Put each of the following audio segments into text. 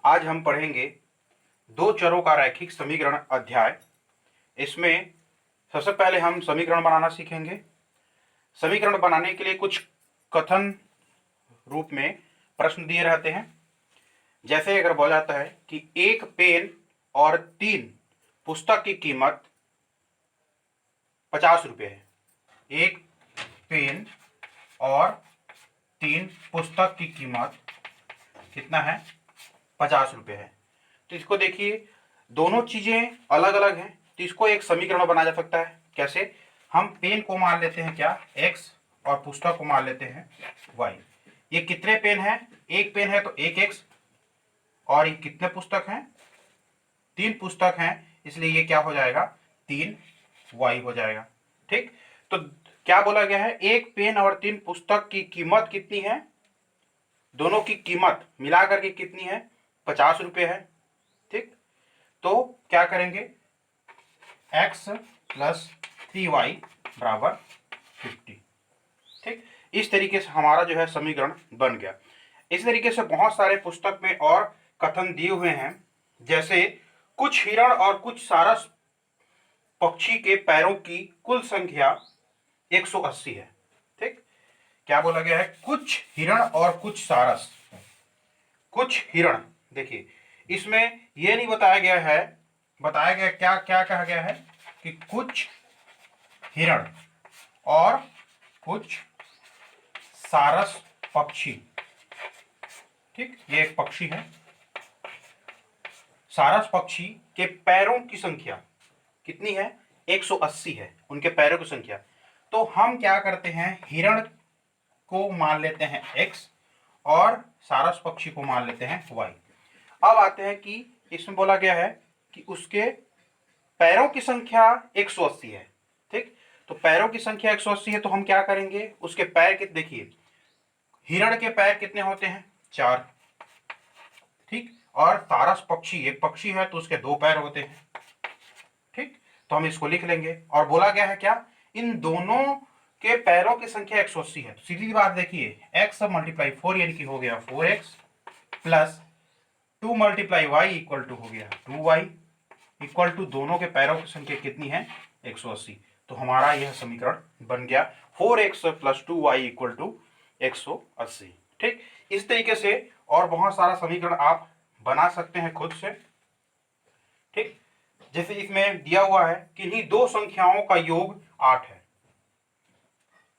आज हम पढ़ेंगे दो चरों का रैखिक समीकरण अध्याय। इसमें सबसे पहले हम समीकरण बनाना सीखेंगे। समीकरण बनाने के लिए कुछ कथन रूप में प्रश्न दिए रहते हैं। जैसे अगर बोला जाता है कि एक पेन और 3 पुस्तक की कीमत 50 रुपये है। एक पेन और 3 पुस्तक की कीमत कितना है? 50 रुपये है। तो इसको देखिए, दोनों चीजें अलग अलग हैं, तो इसको एक समीकरण बनाया जा सकता है। कैसे? हम पेन को मान लेते हैं क्या? x, और पुस्तक को मान लेते हैं y। ये कितने पेन है? एक पेन है तो एक x, और ये कितने पुस्तक हैं? 3 पुस्तक हैं, इसलिए ये क्या हो जाएगा? 3y हो जाएगा। ठीक, तो क्या बोला गया है? एक पेन और 3 पुस्तक की कीमत कितनी है? दोनों की कीमत मिलाकर के कितनी है? 50 रुपये है। ठीक, तो क्या करेंगे? x प्लस 3y बराबर 50। ठीक, इस तरीके से हमारा जो है समीकरण बन गया। इस तरीके से बहुत सारे पुस्तक में और कथन दिए हुए हैं। जैसे कुछ हिरण और कुछ सारस पक्षी के पैरों की कुल संख्या 180 है। ठीक, क्या बोला गया है? कुछ हिरण और कुछ सारस। कुछ हिरण, देखिए इसमें यह नहीं बताया गया है, बताया गया क्या क्या कहा गया है कि कुछ हिरण और कुछ सारस पक्षी। ठीक, ये एक पक्षी है। सारस पक्षी के पैरों की संख्या कितनी है? 180 है उनके पैरों की संख्या। तो हम क्या करते हैं? हिरण को मान लेते हैं x और सारस पक्षी को मान लेते हैं y। अब आते हैं कि इसमें बोला गया है कि उसके पैरों की संख्या 180 है। ठीक, तो पैरों की संख्या 180 है, तो हम क्या करेंगे? उसके पैर कितने? देखिए, हिरण के पैर कितने होते हैं? 4। ठीक, और सारस पक्षी एक पक्षी है तो उसके 2 पैर होते हैं। ठीक, तो हम इसको लिख लेंगे। और बोला गया है क्या? इन दोनों के पैरों की संख्या 180 है। तो सीधी बात देखिए, x मल्टीप्लाई 4 यानी कि हो गया 4x plus 2 multiply y equal to हो गया 2y इक्वल टू दोनों के पैरों की संख्या कितनी है? 180। तो हमारा यह समीकरण बन गया 4x plus 2y equal to 180। ठीक, इस तरीके से और बहुत सारा समीकरण आप बना सकते हैं खुद से। ठीक, जैसे इसमें दिया हुआ है किन्हीं दो संख्याओं का योग 8 है।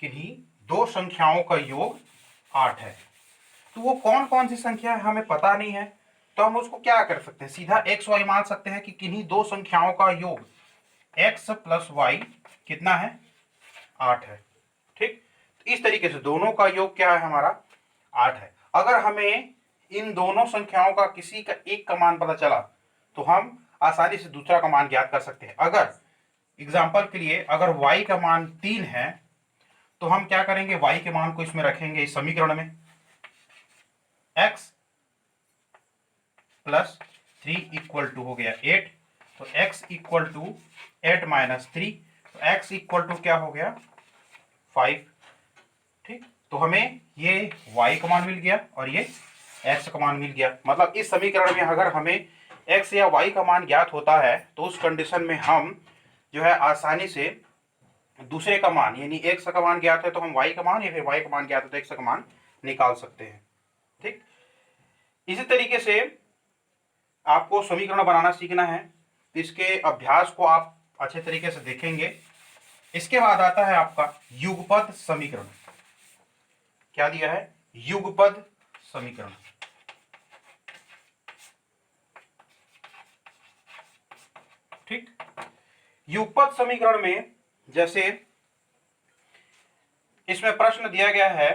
किन्हीं दो संख्याओं का योग 8 है, तो वो कौन कौन सी संख्या है हमें पता नहीं है, तो हम उसको क्या कर सकते हैं? सीधा x y मान सकते हैं कि किन्हीं दो संख्याओं का योग x प्लस y कितना है? 8 है। ठीक, तो इस तरीके से दोनों का योग क्या है? हमारा 8 है। अगर हमें इन दोनों संख्याओं का किसी का एक का मान पता चला तो हम आसानी से दूसरा का मान ज्ञात कर सकते हैं। अगर एग्जाम्पल के लिए अगर y का मान 3 है तो हम क्या करेंगे? y के मान को इसमें रखेंगे इस समीकरण में। x प्लस 3 इक्वल टू हो गया 8, तो x इक्वल टू 8 माइनस 3, तो x इक्वल टू क्या हो गया? 5। ठीक, तो हमें ये y का मान मिल गया और ये x का मान मिल गया। मतलब इस समीकरण में अगर हमें x या y का मान ज्ञात होता है तो उस कंडीशन में हम जो है आसानी से दूसरे का मान, यानी x का मान ज्ञात है तो हम y का मान, या फिर y का मान ज्ञात है तो x का मान निकाल सकते हैं। ठीक, इसी तरीके से आपको समीकरण बनाना सीखना है। इसके अभ्यास को आप अच्छे तरीके से देखेंगे। इसके बाद आता है आपका युगपद समीकरण। क्या दिया है? युगपद समीकरण। ठीक, युगपद समीकरण में जैसे इसमें प्रश्न दिया गया है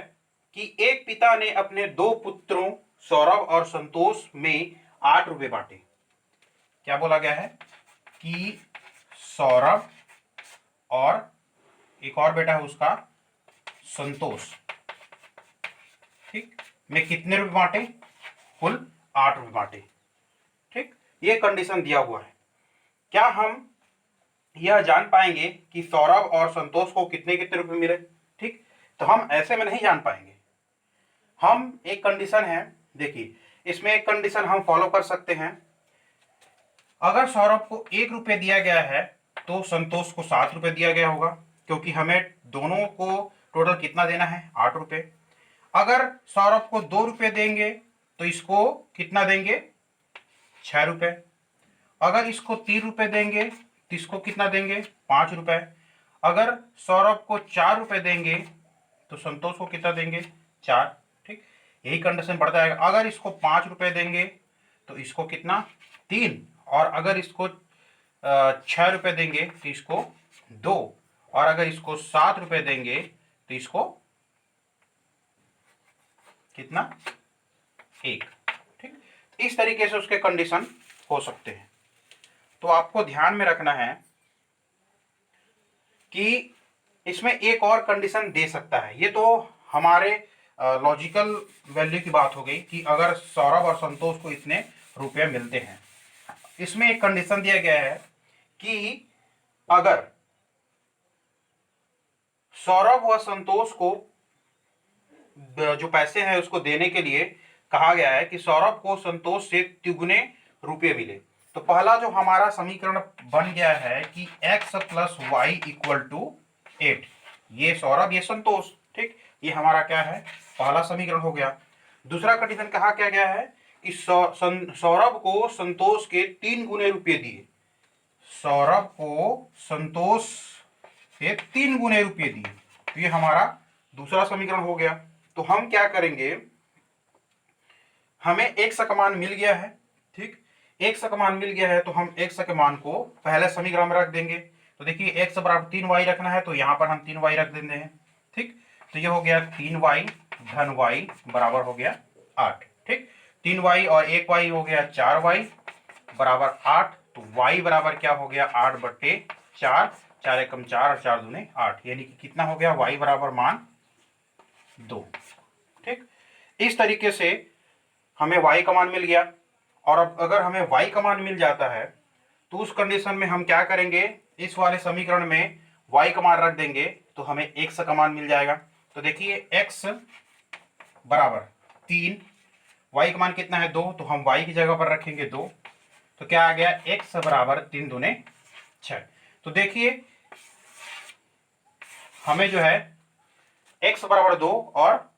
कि एक पिता ने अपने 2 पुत्रों सौरभ और संतोष में 8 रुपए बांटे। क्या बोला गया है कि सौरभ और एक और बेटा है उसका संतोष, ठीक, में कितने रुपए बांटे? कुल 8 रुपए बांटे। ठीक, ये कंडीशन दिया हुआ है। क्या हम यह जान पाएंगे कि सौरभ और संतोष को कितने कितने रुपए मिले? ठीक, तो हम ऐसे में नहीं जान पाएंगे। हम एक कंडीशन है, देखिए इसमें एक कंडीशन हम फॉलो कर सकते हैं। अगर सौरभ को 1 रुपये दिया गया है तो संतोष को 7 रुपये दिया गया होगा, क्योंकि हमें दोनों को टोटल कितना देना है, 8 रुपये। अगर सौरभ को 2 रुपये देंगे तो इसको कितना देंगे, 6 रुपये। अगर इसको 3 रुपये देंगे तो इसको कितना देंगे, 5 रुपये। अगर सौरभ को 4 रुपये देंगे तो संतोष को कितना देंगे, 4। ठीक, यही कंडीशन बढ़ता है। अगर इसको 5 रुपये देंगे तो इसको कितना, 3। और अगर इसको 6 रुपये देंगे तो इसको 2। और अगर इसको 7 रुपये देंगे तो इसको कितना, 1। ठीक, इस तरीके से उसके कंडीशन हो सकते हैं। तो आपको ध्यान में रखना है कि इसमें एक और कंडीशन दे सकता है। ये तो हमारे लॉजिकल वैल्यू की बात हो गई कि अगर सौरभ और संतोष को इतने रुपए मिलते हैं। इसमें एक कंडीशन दिया गया है कि अगर सौरभ व संतोष को जो पैसे हैं उसको देने के लिए कहा गया है कि सौरभ को संतोष से तिगुने रुपये मिले। तो पहला जो हमारा समीकरण बन गया है कि x plus y equal to 8, ये सौरभ ये संतोष। ठीक, ये हमारा क्या है, पहला समीकरण हो गया। दूसरा कंडीशन कहा क्या गया है कि सौरभ को संतोष के 3 गुने रुपये दिए। सौरभ को संतोष के 3 गुने रुपये दिए, तो ये हमारा दूसरा समीकरण हो गया। तो हम क्या करेंगे, हमें x का मान मिल गया है। ठीक, x का मान मिल गया है तो हम x के मान को पहले समीकरण में रख देंगे। तो देखिए x बराबर 3y रखना है तो यहाँ पर हम 3y रख देते हैं। ठीक, तो ये हो गया 3y धन y बराबर हो गया 8। ठीक, 3y और 1y हो गया 4y बराबर 8। तो y बराबर क्या हो गया, 8/4। 4 एकम 4 और 4 दूने 8, यानी कि कितना हो गया, y बराबर मान 2। ठीक, इस तरीके से हमें y का मान मिल गया। और अब अगर हमें y का मान मिल जाता है तो उस कंडीशन में हम क्या करेंगे, इस वाले समीकरण में y का मान रख देंगे तो हमें x का मान मिल जाएगा। तो देखिए x बराबर 3, y का मान कितना है 2, तो हम y की जगह पर रखेंगे 2। तो क्या आ गया, x बराबर 3 दूने 6। तो देखिए हमें जो है x बराबर 2 और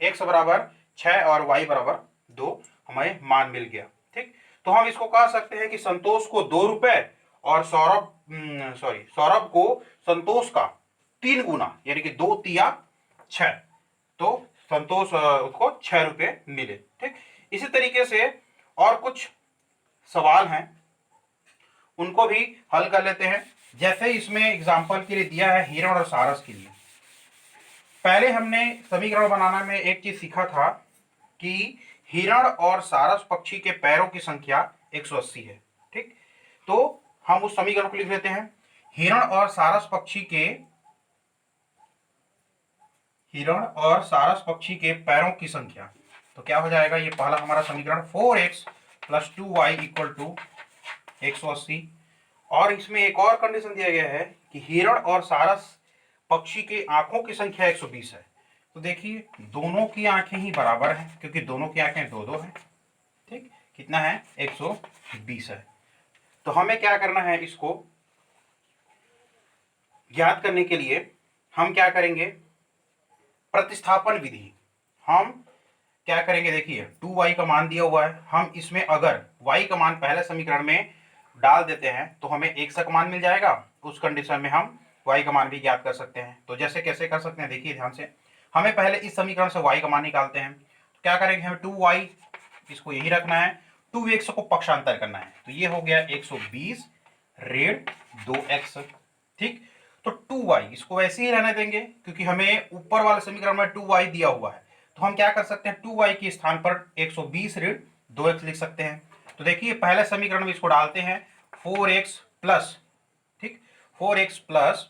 x बराबर 6 और y बराबर 2 हमें मान मिल गया। ठीक, तो हम इसको कह सकते हैं कि संतोष को 2 रुपए और सौरभ को संतोष का 3 गुना, यानी कि 2 तिया 6, तो संतोष को 6 रुपये मिले। ठीक, इसी तरीके से और कुछ सवाल हैं, उनको भी हल कर लेते हैं। जैसे इसमें एग्जाम्पल के लिए दिया है हिरण और सारस के लिए। पहले हमने समीकरण बनाना में एक चीज सीखा था कि हिरण और सारस पक्षी के पैरों की संख्या 180 है। ठीक, तो हम उस समीकरण को लिख लेते हैं। हिरण और सारस पक्षी के पैरों की संख्या, तो क्या हो जाएगा, ये पहला हमारा समीकरण 4x + 2y = 180। और इसमें एक और कंडीशन दिया गया है कि हिरण और सारस पक्षी की आंखों की संख्या 120 है। तो देखिए दोनों की आंखें ही बराबर हैं, क्योंकि दोनों की आंखें 2-2 हैं। ठीक, कितना है, 120 है। तो हमें क्या करना है, इसको ज्ञात करने के लिए हम क्या करेंगे, प्रतिस्थापन विधि। हम क्या करेंगे, देखिए 2y का मान दिया हुआ है, हम इसमें अगर y का मान पहले समीकरण में डाल देते हैं तो हमें x का मान मिल जाएगा। उस कंडीशन में हम y का मान भी ज्ञात कर सकते हैं। तो जैसे कैसे कर सकते हैं, देखिए ध्यान से, हमें पहले इस समीकरण से y का मान निकालते हैं। तो क्या करेंगे, हमें 2y इसको यही रखना है, 2x को पक्षांतर करना है। तो ये हो गया 120 ऋण 2x। ठीक, तो 2y इसको वैसे ही रहने देंगे, क्योंकि हमें ऊपर वाले समीकरण में 2y दिया हुआ है। तो हम क्या कर सकते हैं, 2y के स्थान पर 120 ऋण 2x लिख सकते हैं। तो देखिए पहले समीकरण में इसको डालते हैं, 4x प्लस, ठीक, 4x प्लस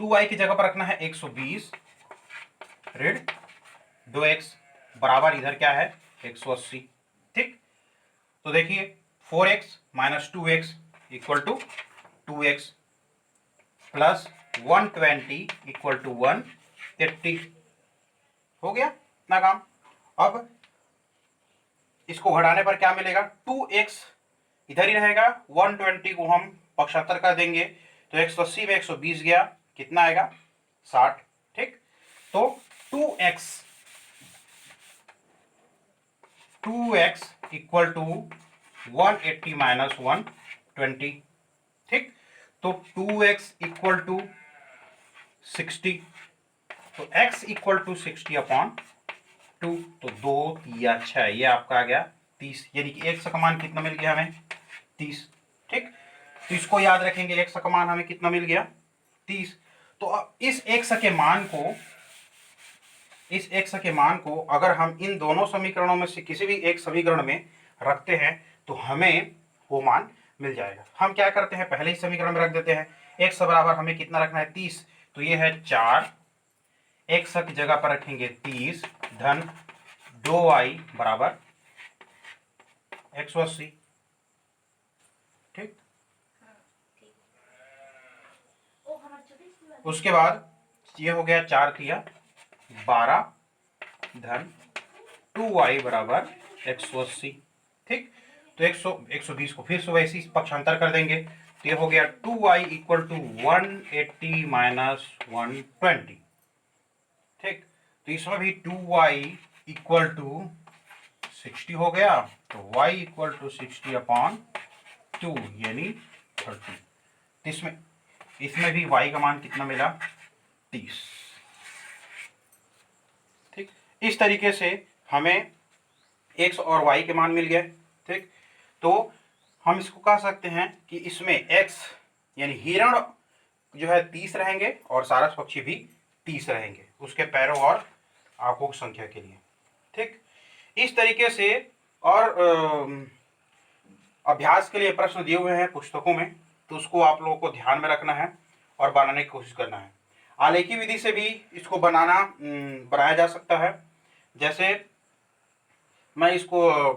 2y की जगह पर रखना है 120 ऋण 2x बराबर इधर क्या है, 180। ठीक, तो देखिए 4x - 2x = 2x प्लस 120 = 180 हो गया ना काम। अब इसको घटाने पर क्या मिलेगा, 2x इधर ही रहेगा, 120 को हम पक्षांतर कर देंगे तो 180 में 120 गया, कितना आएगा 60। ठीक, तो 2x इक्वल टू 180 माइनस 120। ठीक, तो 2x इक्वल टू 60, तो x इक्वल टू 60 अपॉन 2, तो 2 या 6, ये आपका आ गया 30, यानी कि x का मान कितना मिल गया हमें 30। ठीक, तो इसको याद रखेंगे, x का मान हमें कितना मिल गया 30। तो अब इस x के मान को अगर हम इन दोनों समीकरणों में से किसी भी एक समीकरण में रखते हैं तो हमें वो मान मिल जाएगा। हम क्या करते हैं, पहले ही समीकरण में रख देते हैं। x बराबर हमें कितना रखना है 30, तो ये है 4, x की जगह पर रखेंगे 30 धन 2y बराबर 180। ठीक, उसके बाद ये हो गया 4 तिया 12 धन 2y बराबर 180। ठीक, तो 120 को फिर से वैसे ही पक्षांतर कर देंगे, तो ये हो गया 2y इक्वल टू 180 माइनस 120। ठीक, तो इसमें भी 2y इक्वल टू 60 हो गया, तो y इक्वल टू 60 अपॉन 2 यानी 30। तो इसमें भी y का मान कितना मिला 30। ठीक, इस तरीके से हमें x और y के मान मिल गए। ठीक, तो हम इसको कह सकते हैं कि इसमें x यानी हिरण जो है 30 रहेंगे और सारस पक्षी भी 30 रहेंगे उसके पैरों और आंखों की संख्या के लिए। ठीक, इस तरीके से और अभ्यास के लिए प्रश्न दिए हुए हैं पुस्तकों में, तो उसको आप लोगों को ध्यान में रखना है और बनाने की कोशिश करना है। आलेखी विधि से भी इसको बनाया जा सकता है। जैसे मैं इसको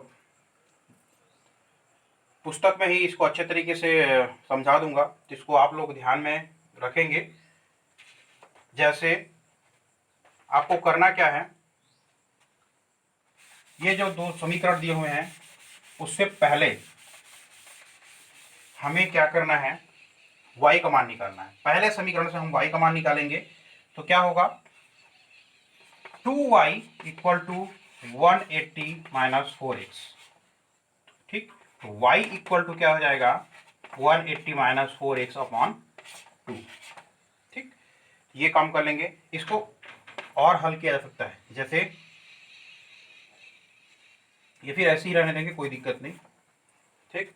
पुस्तक में ही इसको अच्छे तरीके से समझा दूंगा, जिसको आप लोग ध्यान में रखेंगे। जैसे आपको करना क्या है, ये जो दो समीकरण दिए हुए हैं उससे पहले हमें क्या करना है, y का मान निकालना है। पहले समीकरण से हम y का मान निकालेंगे तो क्या होगा, 2y equal to 180 minus 4x। ठीक, तो y इक्वल टू क्या हो जाएगा 180 माइनस 4x अपॉन 2। ठीक, ये काम कर लेंगे। इसको और हल किया जा सकता है, जैसे ये फिर ऐसे ही रहने देंगे, कोई दिक्कत नहीं। ठीक,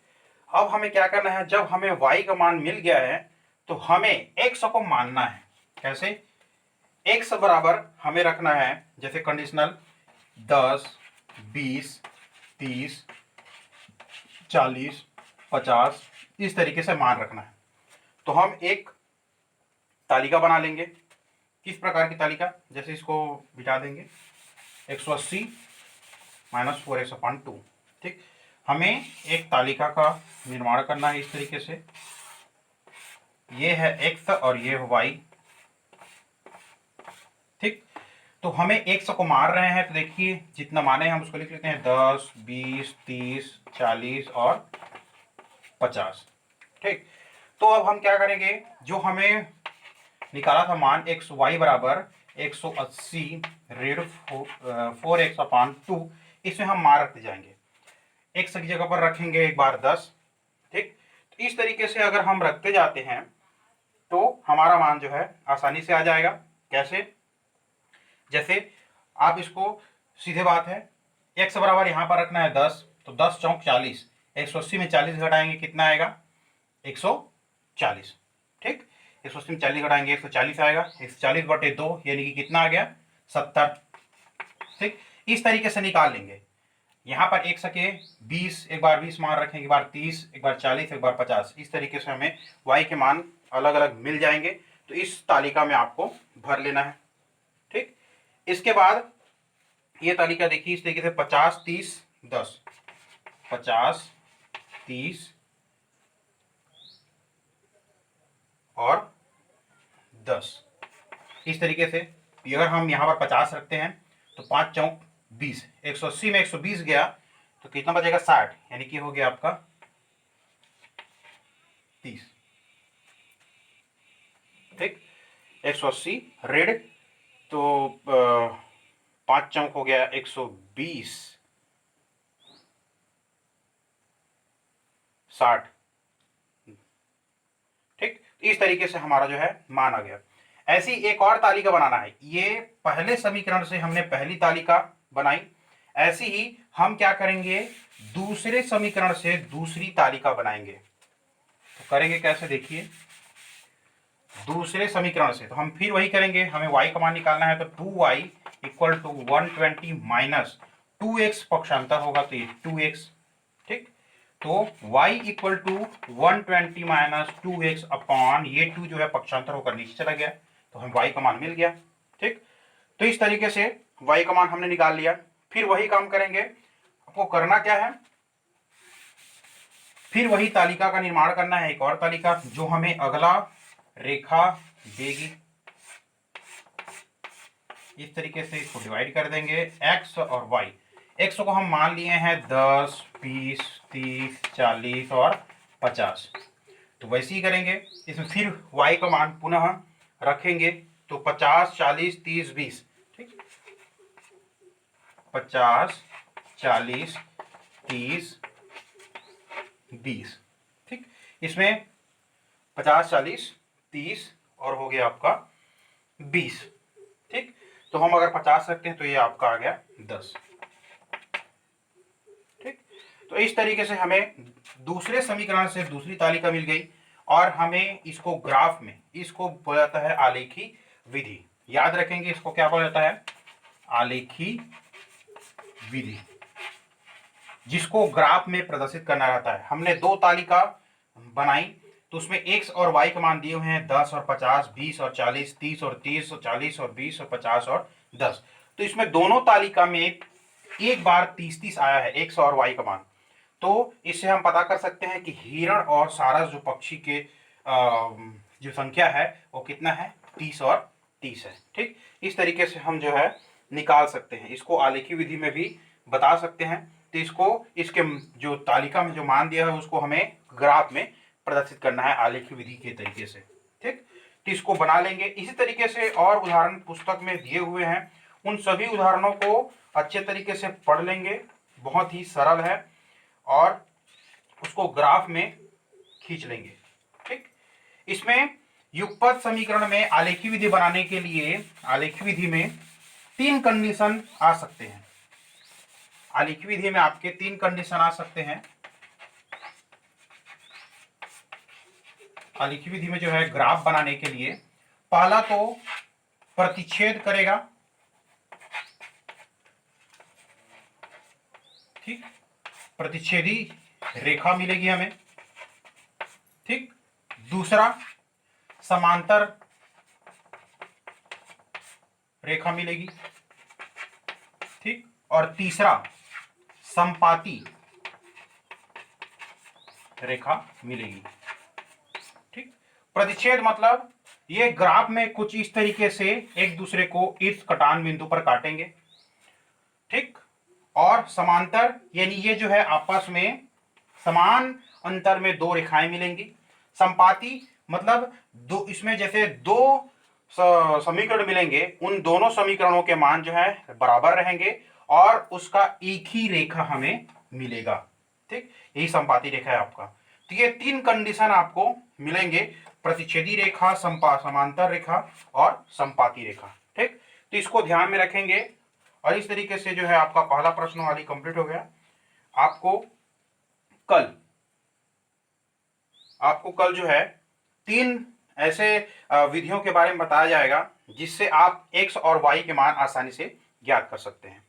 अब हमें क्या करना है, जब हमें y का मान मिल गया है तो हमें x को मानना है। कैसे, x बराबर हमें रखना है जैसे कंडीशनल 10, 20, 30, 40, 50, इस तरीके से मान रखना है। तो हम एक तालिका बना लेंगे। किस प्रकार की तालिका, जैसे इसको बिठा देंगे 180 माइनस 4x अपॉन 2। ठीक, हमें एक तालिका का निर्माण करना है इस तरीके से, ये है x और ये है y। ठीक, तो हमें x को मार रहे हैं, तो देखिए जितना माने हम उसको लिख लेते हैं 10, 20, 30, 40 और 50। ठीक, तो अब हम क्या करेंगे, जो हमें निकाला था मान x y बराबर 180 ऋण 4x अपॉन 2, इसमें हम मान रखते जाएंगे। x की जगह पर रखेंगे एक बार 10। ठीक, तो इस तरीके से अगर हम रखते जाते हैं तो हमारा मान जो है आसानी से आ जाएगा। कैसे, जैसे आप इसको सीधे बात है, x बराबर यहाँ पर रखना है 10, तो 10 चौक 40, 180 में 40 घटाएंगे कितना आएगा 140। ठीक, 180 में 40 घटाएंगे 140 आएगा, 140 बटे 2 यानी कि कितना आ गया 70। ठीक, इस तरीके से निकाल लेंगे। यहाँ पर 1 सके 20, एक बार 20 मान रखेंगे, एक बार 30, एक बार 40, एक बार 50, इस तरीके से हमें y के मान अलग अलग मिल जाएंगे। तो इस तालिका में आपको भर लेना है। ठीक, इसके बाद ये तालिका देखिए इस तरीके से 50, 30, 10, 50, 30 और 10, इस तरीके से। अगर हम यहाँ पर 50 रखते हैं तो 5 चौक 20, 180 में 120 गया तो कितना बचेगा 60, यानी कि हो गया आपका 30। ठीक, 180 रेड, तो 5 चौक हो गया 120, 60। ठीक, इस तरीके से हमारा जो है मान आ गया। ऐसी एक और तालिका बनाना है। ये पहले समीकरण से हमने पहली तालिका बनाई, ऐसी ही हम क्या करेंगे, दूसरे समीकरण से दूसरी तालिका बनाएंगे। तो करेंगे कैसे, देखिए, दूसरे समीकरण से तो हम फिर वही करेंगे, हमें y का मान निकालना है, तो 2y equal to 120 minus 2x पक्षांतर होगा, तो ये 2x। ठीक, तो y equal to 120 minus 2x upon ये 2 जो है पक्षांतर होकर नीचे चला गया, तो हम y का मान मिल गया। ठीक, तो इस तरीके से y का मान हमने निकाल लिया। फिर वही काम करेंगे, आपको करना क्या है, फिर वही तालिका का निर्माण करना है, एक और तालिका जो हमें अगला रेखा देगी। इस तरीके से इसको डिवाइड कर देंगे, x और y। x को हम मान लिए हैं 10, 20, 30, 40 और 50, तो वैसे ही करेंगे। इसमें फिर y का मान पुनः रखेंगे, तो 50, 40, 30, 20। ठीक, 50, 40, 30, 20। ठीक, इसमें 50, 40, 30 और हो गया आपका 20। ठीक, तो हम अगर 50 रखते हैं तो ये आपका आ गया 10। ठीक, तो इस तरीके से हमें दूसरे समीकरण से दूसरी तालिका मिल गई, और हमें इसको ग्राफ में, इसको बोला जाता है आलेखी विधि। याद रखेंगे, इसको क्या बोला जाता है, आलेखी विधि, जिसको ग्राफ में प्रदर्शित करना रहता है। हमने दो तालिका बनाई, तो उसमें x और y के मान दिए हुए हैं 10 और 50, 20 और 40, 30 और 30 और 40 और 20 और 50 और 10। तो इसमें दोनों तालिका में एक बार 30-30 आया है x और y का मान। तो इससे हम पता कर सकते हैं कि हिरण और सारस जो पक्षी के जो संख्या है वो कितना है, 30 और 30 है। ठीक, इस तरीके से हम जो है निकाल सकते हैं, इसको आलेखी विधि में भी बता सकते हैं। तो इसको, इसके जो तालिका में जो मान दिया है उसको हमें ग्राफ में प्रदर्शित करना है आलेखी विधि के तरीके से। ठीक, तो इसको बना लेंगे। इसी तरीके से और उदाहरण पुस्तक में दिए हुए हैं, उन सभी उदाहरणों को अच्छे तरीके से पढ़ लेंगे, बहुत ही सरल है, और उसको ग्राफ में खींच लेंगे। ठीक, इसमें युगपत समीकरण में आलेखी विधि बनाने के लिए आलेखी विधि में 3 कंडीशन आ सकते हैं। आलेखी विधि में आपके 3 कंडीशन आ सकते हैं। आलेखी विधि में जो है ग्राफ बनाने के लिए, पहला तो प्रतिच्छेद करेगा। ठीक, प्रतिच्छेदी रेखा मिलेगी हमें। ठीक, दूसरा समांतर रेखा मिलेगी। ठीक, और तीसरा संपाती रेखा मिलेगी। ठीक, प्रतिच्छेद मतलब ये ग्राफ में कुछ इस तरीके से एक दूसरे को इस कटान बिंदु पर काटेंगे। ठीक, और समांतर यानी ये जो है आपस में समान अंतर में दो रेखाएं मिलेंगी। संपाती मतलब दो, इसमें जैसे दो समीकरण मिलेंगे, उन दोनों समीकरणों के मान जो है बराबर रहेंगे और उसका एक ही रेखा हमें मिलेगा। ठीक, यही संपाती रेखा है आपका। तो ये 3 कंडीशन आपको मिलेंगे, प्रतिच्छेदी रेखा, समांतर रेखा और संपाती रेखा। ठीक, तो इसको ध्यान में रखेंगे, और इस तरीके से जो है आपका पहला प्रश्नवाली कंप्लीट हो गया। आपको कल जो है 3 ऐसे विधियों के बारे में बताया जाएगा जिससे आप x और y के मान आसानी से ज्ञात कर सकते हैं।